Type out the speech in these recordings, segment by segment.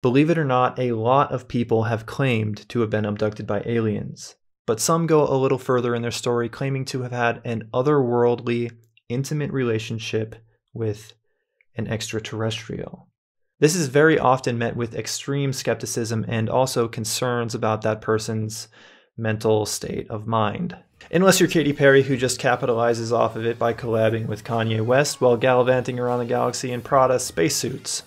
Believe it or not, a lot of people have claimed to have been abducted by aliens, but some go a little further in their story, claiming to have had an otherworldly, intimate relationship with an extraterrestrial. This is very often met with extreme skepticism and also concerns about that person's mental state of mind. Unless you're Katy Perry, who just capitalizes off of it by collabing with Kanye West while gallivanting around the galaxy in Prada spacesuits.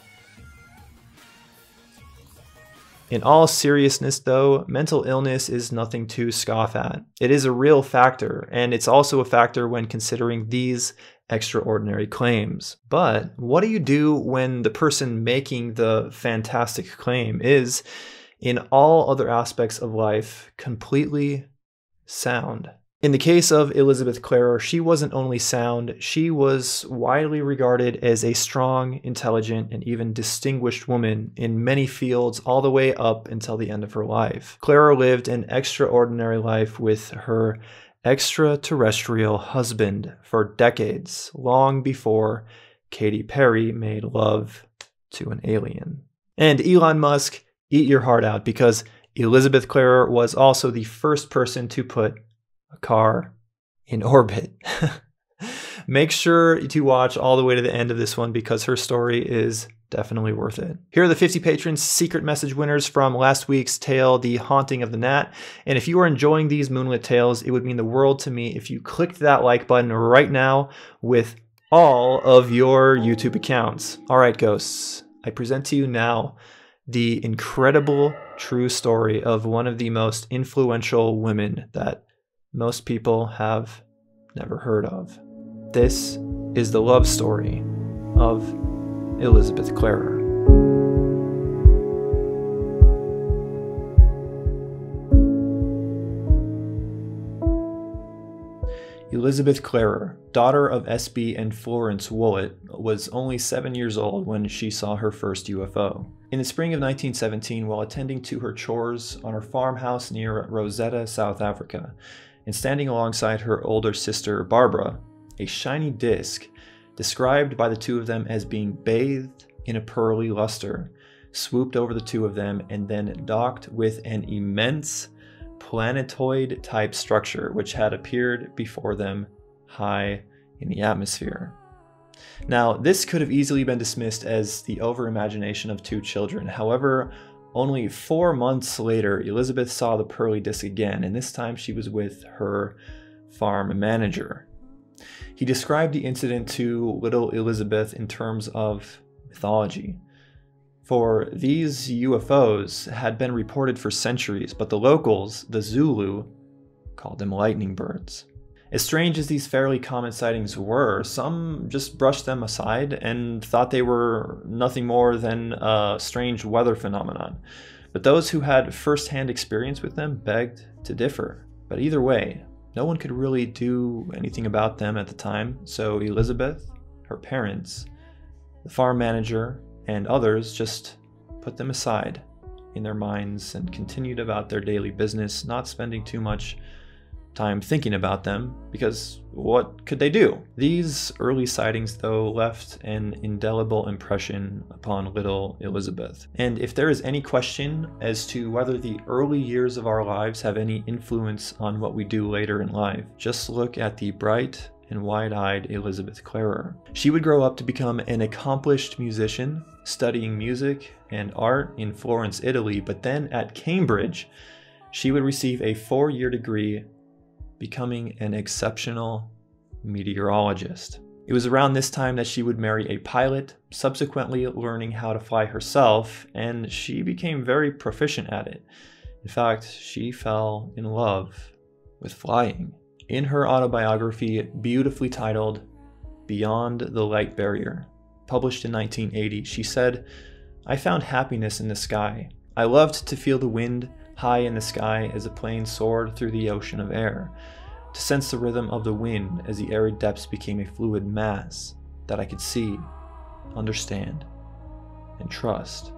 In all seriousness though, mental illness is nothing to scoff at. It is a real factor, and it's also a factor when considering these extraordinary claims. But what do you do when the person making the fantastic claim is, in all other aspects of life, completely sound? In the case of Elizabeth Klarer, she wasn't only sound, she was widely regarded as a strong, intelligent, and even distinguished woman in many fields all the way up until the end of her life. Klarer lived an extraordinary life with her extraterrestrial husband for decades, long before Katy Perry made love to an alien. And Elon Musk, eat your heart out, because Elizabeth Klarer was also the first person to put a car in orbit. Make sure to watch all the way to the end of this one because her story is definitely worth it. Here are the 50 patrons' secret message winners from last week's tale, The Haunting of the Gnat. And if you are enjoying these Moonlit Tales, it would mean the world to me if you clicked that like button right now with all of your YouTube accounts. All right, ghosts, I present to you now the incredible true story of one of the most influential women that most people have never heard of. This is the love story of Elizabeth Klarer. Elizabeth Klarer, daughter of SB and Florence Wollett, was only 7 years old when she saw her first UFO. In the spring of 1917, while attending to her chores on her farmhouse near Rosetta, South Africa, and standing alongside her older sister Barbara, a shiny disc, described by the two of them as being bathed in a pearly luster, swooped over the two of them and then docked with an immense planetoid-type structure which had appeared before them high in the atmosphere. Now, this could have easily been dismissed as the over-imagination of two children. However, only 4 months later, Elizabeth saw the pearly disc again, and this time she was with her farm manager. He described the incident to little Elizabeth in terms of mythology. For these UFOs had been reported for centuries, but the locals, the Zulu, called them lightning birds. As strange as these fairly common sightings were, some just brushed them aside and thought they were nothing more than a strange weather phenomenon. But those who had first-hand experience with them begged to differ. But either way, no one could really do anything about them at the time, so Elizabeth, her parents, the farm manager, and others just put them aside in their minds and continued about their daily business, not spending too much time thinking about them, because what could they do? These early sightings, though, left an indelible impression upon little Elizabeth. And if there is any question as to whether the early years of our lives have any influence on what we do later in life, just look at the bright and wide-eyed Elizabeth Klarer. She would grow up to become an accomplished musician, studying music and art in Florence, Italy, but then at Cambridge, she would receive a 4-year degree, becoming an exceptional meteorologist. It was around this time that she would marry a pilot, subsequently learning how to fly herself, and she became very proficient at it. In fact, she fell in love with flying. In her autobiography, beautifully titled Beyond the Light Barrier, published in 1980, she said, "I found happiness in the sky. I loved to feel the wind high in the sky as a plane soared through the ocean of air, to sense the rhythm of the wind as the arid depths became a fluid mass that I could see, understand, and trust."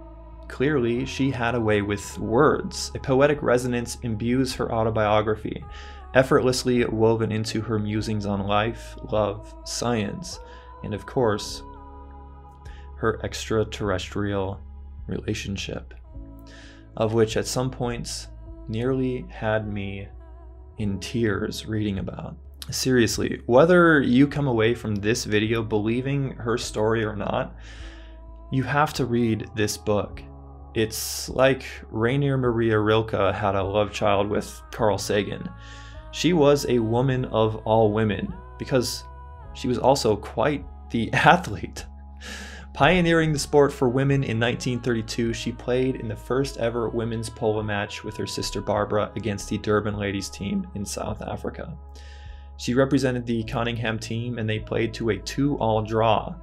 Clearly, she had a way with words. A poetic resonance imbues her autobiography, effortlessly woven into her musings on life, love, science, and of course, her extraterrestrial relationship, of which at some points nearly had me in tears reading about. Seriously, whether you come away from this video believing her story or not, you have to read this book. It's like Rainer Maria Rilke had a love child with Carl Sagan. She was a woman of all women because she was also quite the athlete. Pioneering the sport for women in 1932, she played in the first ever women's polo match with her sister Barbara against the Durban ladies team in South Africa. She represented the Cunningham team and they played to a 2-all draw.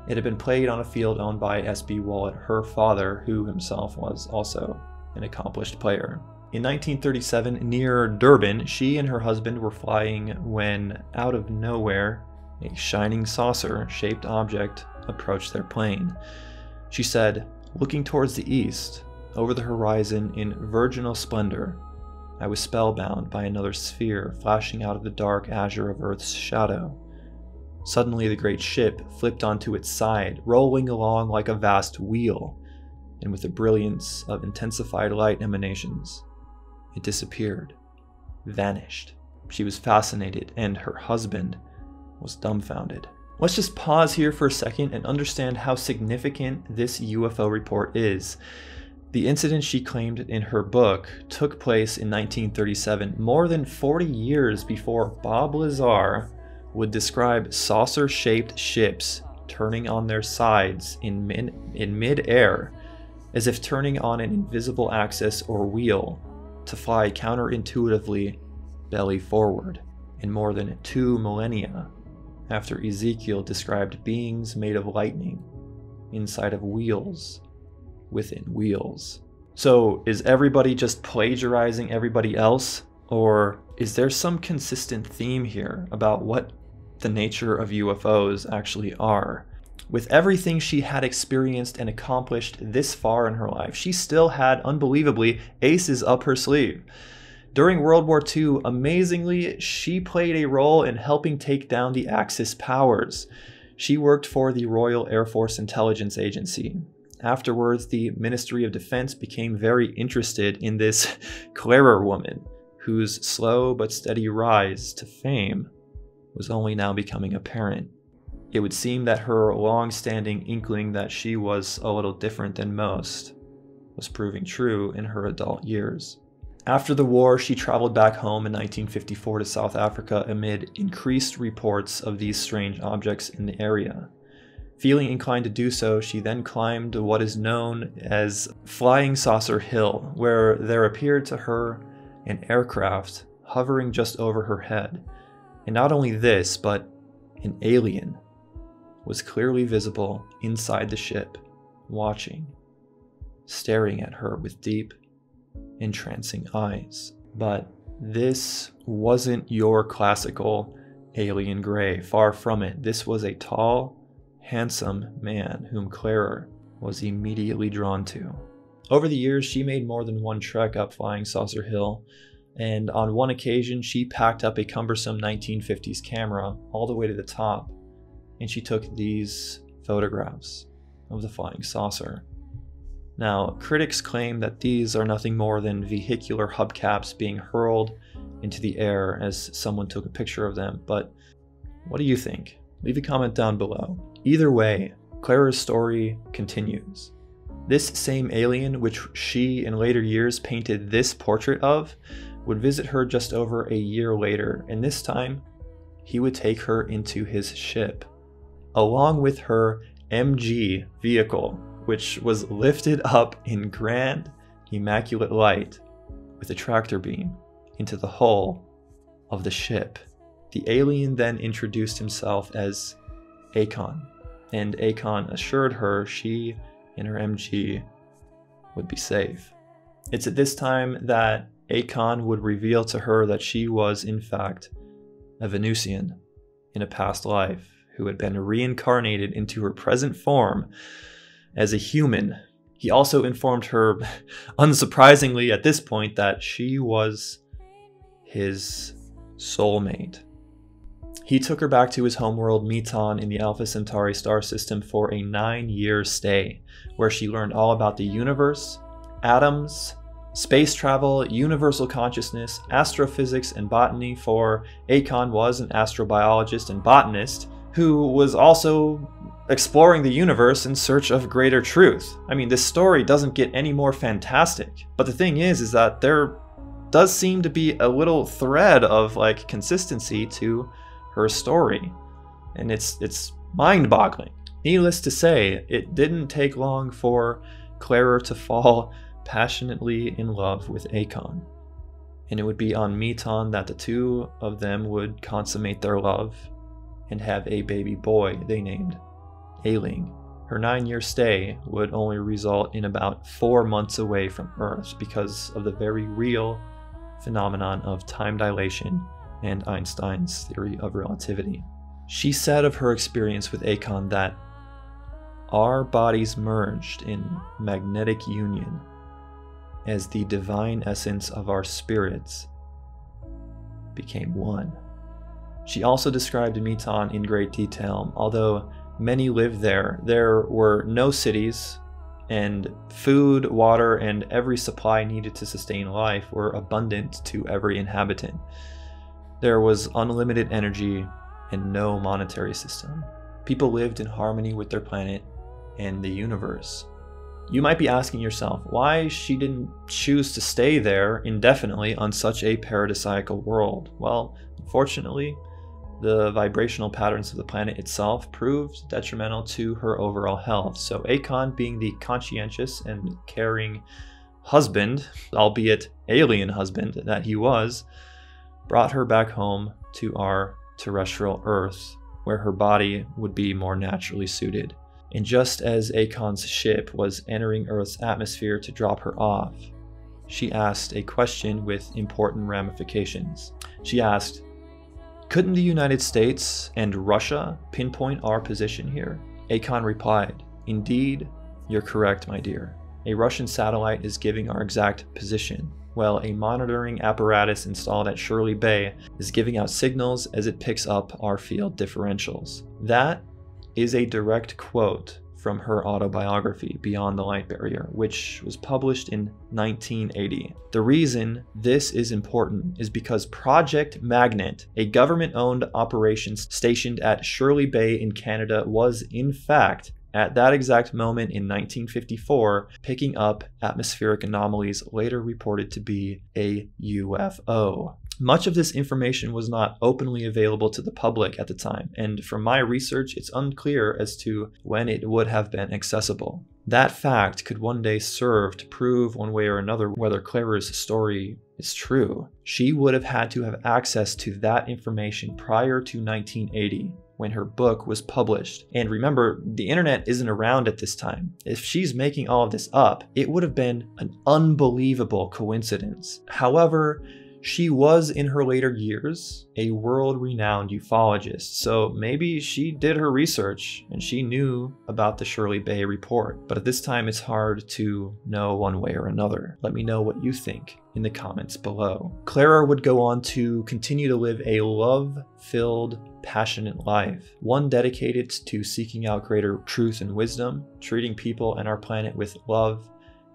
It had been played on a field owned by S.B. Wallet, her father, who himself was also an accomplished player. In 1937, near Durban, she and her husband were flying when, out of nowhere, a shining saucer-shaped object approached their plane. She said, "Looking towards the east, over the horizon in virginal splendor, I was spellbound by another sphere flashing out of the dark azure of Earth's shadow. Suddenly the great ship flipped onto its side, rolling along like a vast wheel, and with the brilliance of intensified light emanations, it disappeared, vanished." She was fascinated, and her husband was dumbfounded. Let's just pause here for a second and understand how significant this UFO report is. The incident she claimed in her book took place in 1937, more than 40 years before Bob Lazar would describe saucer-shaped ships turning on their sides in mid-air, as if turning on an invisible axis or wheel to fly counterintuitively belly forward, in more than 2 millennia after Ezekiel described beings made of lightning inside of wheels within wheels. So is everybody just plagiarizing everybody else? Or is there some consistent theme here about what the nature of UFOs actually are? With everything she had experienced and accomplished this far in her life, she still had, unbelievably, aces up her sleeve. During World War II, amazingly, she played a role in helping take down the Axis powers. She worked for the Royal Air Force Intelligence Agency. Afterwards, the Ministry of Defense became very interested in this Clara woman, whose slow but steady rise to fame was only now becoming apparent. It would seem that her long-standing inkling that she was a little different than most was proving true in her adult years. After the war, she traveled back home in 1954 to South Africa amid increased reports of these strange objects in the area. Feeling inclined to do so, she then climbed what is known as Flying Saucer Hill, where there appeared to her an aircraft hovering just over her head. And not only this, but an alien was clearly visible inside the ship, watching, staring at her with deep, entrancing eyes. But this wasn't your classical alien gray. Far from it. This was a tall, handsome man whom Clara was immediately drawn to. Over the years, she made more than one trek up Flying Saucer Hill, and on one occasion, she packed up a cumbersome 1950s camera all the way to the top, and she took these photographs of the flying saucer. Now, critics claim that these are nothing more than vehicular hubcaps being hurled into the air as someone took a picture of them, but what do you think? Leave a comment down below. Either way, Clara's story continues. This same alien, which she in later years painted this portrait of, would visit her just over a year later, and this time, he would take her into his ship, along with her MG vehicle, which was lifted up in grand, immaculate light with a tractor beam into the hull of the ship. The alien then introduced himself as Akon, and Akon assured her she and her MG would be safe. It's at this time that Akon would reveal to her that she was, in fact, a Venusian in a past life who had been reincarnated into her present form as a human. He also informed her, unsurprisingly at this point, that she was his soulmate. He took her back to his homeworld Meton in the Alpha Centauri star system for a 9-year stay, where she learned all about the universe, atoms, space travel, universal consciousness, astrophysics, and botany, for Akon was an astrobiologist and botanist who was also exploring the universe in search of greater truth. I mean, this story doesn't get any more fantastic. But the thing is that there does seem to be a little thread of like consistency to her story, and it's mind-boggling. Needless to say, it didn't take long for Clara to fall passionately in love with Akon, and it would be on Meton that the two of them would consummate their love and have a baby boy they named Ailing. Her 9-year stay would only result in about 4 months away from Earth because of the very real phenomenon of time dilation and Einstein's theory of relativity. She said of her experience with Akon that our bodies merged in magnetic union as the divine essence of our spirits became one. She also described Meton in great detail. Although many lived there, there were no cities, and food, water, and every supply needed to sustain life were abundant to every inhabitant. There was unlimited energy and no monetary system. People lived in harmony with their planet and the universe. You might be asking yourself why she didn't choose to stay there indefinitely on such a paradisiacal world. Well, unfortunately, the vibrational patterns of the planet itself proved detrimental to her overall health. So Akon, being the conscientious and caring husband, albeit alien husband that he was, brought her back home to our terrestrial Earth, where her body would be more naturally suited. And just as Akon's ship was entering Earth's atmosphere to drop her off, she asked a question with important ramifications. She asked, "Couldn't the United States and Russia pinpoint our position here?" Akon replied, "Indeed, you're correct, my dear. A Russian satellite is giving our exact position, while a monitoring apparatus installed at Shirley Bay is giving out signals as it picks up our field differentials." That is a direct quote from her autobiography, Beyond the Light Barrier, which was published in 1980. The reason this is important is because Project Magnet, a government-owned operation stationed at Shirley Bay in Canada, was in fact, at that exact moment in 1954, picking up atmospheric anomalies later reported to be a UFO. Much of this information was not openly available to the public at the time, and from my research, it's unclear as to when it would have been accessible. That fact could one day serve to prove one way or another whether Clara's story is true. She would have had to have access to that information prior to 1980, when her book was published. And remember, the internet isn't around at this time. If she's making all of this up, it would have been an unbelievable coincidence. However, she was, in her later years, a world-renowned ufologist, so maybe she did her research and she knew about the Shirley Bay report. But at this time, it's hard to know one way or another. Let me know what you think in the comments below. Clara would go on to continue to live a love-filled, passionate life, one dedicated to seeking out greater truth and wisdom, treating people and our planet with love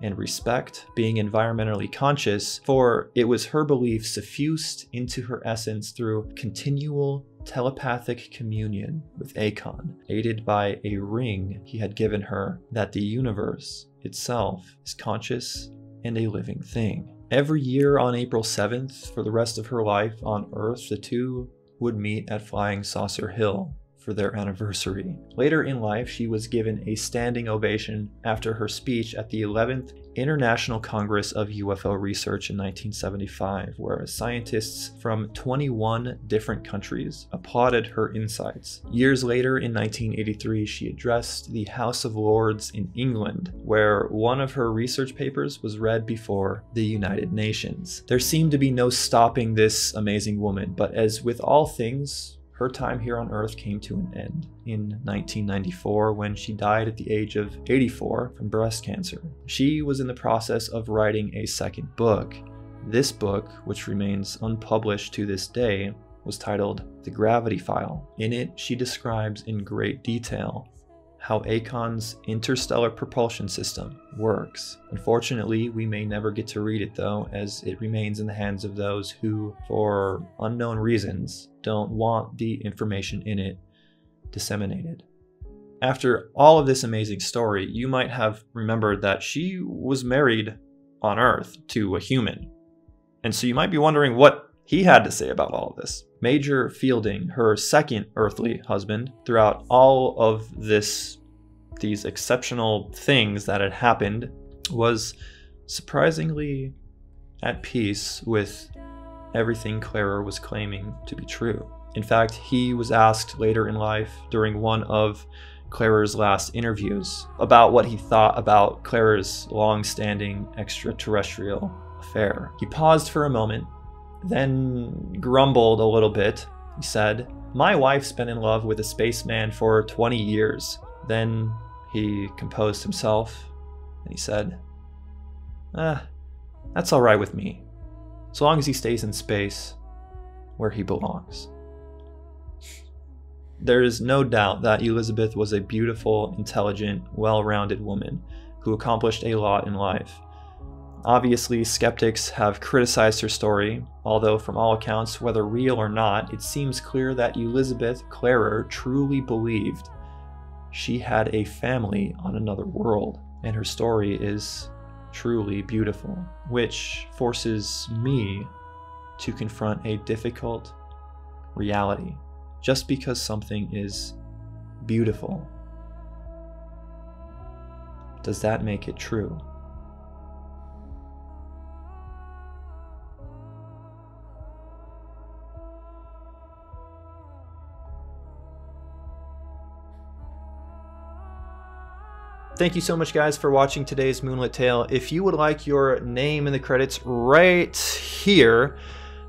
and respect, being environmentally conscious, for it was her belief suffused into her essence through continual telepathic communion with Akon, aided by a ring he had given her, that the universe itself is conscious and a living thing. Every year on April 7th, for the rest of her life on Earth, the two would meet at Flying Saucer Hill for their anniversary. Later in life, she was given a standing ovation after her speech at the 11th International Congress of UFO Research in 1975, where scientists from 21 different countries applauded her insights. Years later, in 1983, she addressed the House of Lords in England, where one of her research papers was read before the United Nations. There seemed to be no stopping this amazing woman, but as with all things, her time here on Earth came to an end in 1994 when she died at the age of 84 from breast cancer. She was in the process of writing a second book. This book, which remains unpublished to this day, was titled The Gravity File. In it, she describes in great detail how Akon's interstellar propulsion system works. Unfortunately, we may never get to read it though, as it remains in the hands of those who, for unknown reasons, don't want the information in it disseminated. After all of this amazing story, you might have remembered that she was married on Earth to a human. And so you might be wondering what he had to say about all of this. Major Fielding, her second earthly husband, throughout all of these exceptional things that had happened, was surprisingly at peace with everything Clara was claiming to be true. In fact, he was asked later in life during one of Clara's last interviews about what he thought about Clara's long-standing extraterrestrial affair. He paused for a moment, then grumbled a little bit. He said, "My wife's been in love with a spaceman for 20 years. Then he composed himself and he said, that's all right with me, so long as he stays in space where he belongs." There is no doubt that Elizabeth was a beautiful, intelligent, well-rounded woman who accomplished a lot in life. Obviously, skeptics have criticized her story, although from all accounts, whether real or not, it seems clear that Elizabeth Clarer truly believed she had a family on another world, and her story is truly beautiful, which forces me to confront a difficult reality. Just because something is beautiful, does that make it true? Thank you so much, guys, for watching today's Moonlit Tale. If you would like your name in the credits right here,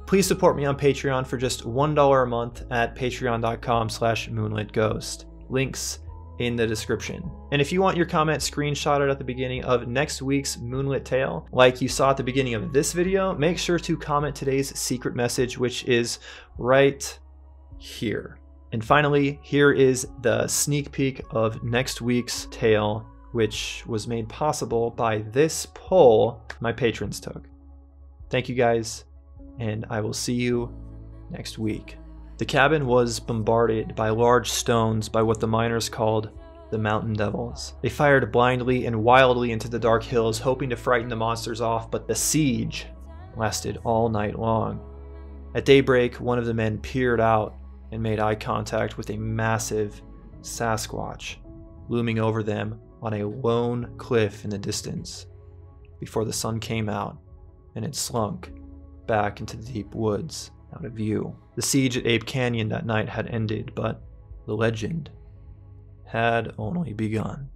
please support me on Patreon for just $1 a month at patreon.com/moonlitghost. Links in the description. And if you want your comment screenshotted at the beginning of next week's Moonlit Tale, like you saw at the beginning of this video, make sure to comment today's secret message, which is right here. And finally, here is the sneak peek of next week's tale, which was made possible by this poll my patrons took. Thank you, guys, and I will see you next week. The cabin was bombarded by large stones by what the miners called the Mountain Devils. They fired blindly and wildly into the dark hills, hoping to frighten the monsters off, but the siege lasted all night long. At daybreak, one of the men peered out and made eye contact with a massive Sasquatch looming over them on a lone cliff in the distance before the sun came out and it slunk back into the deep woods out of view. The siege at Ape Canyon that night had ended, but the legend had only begun.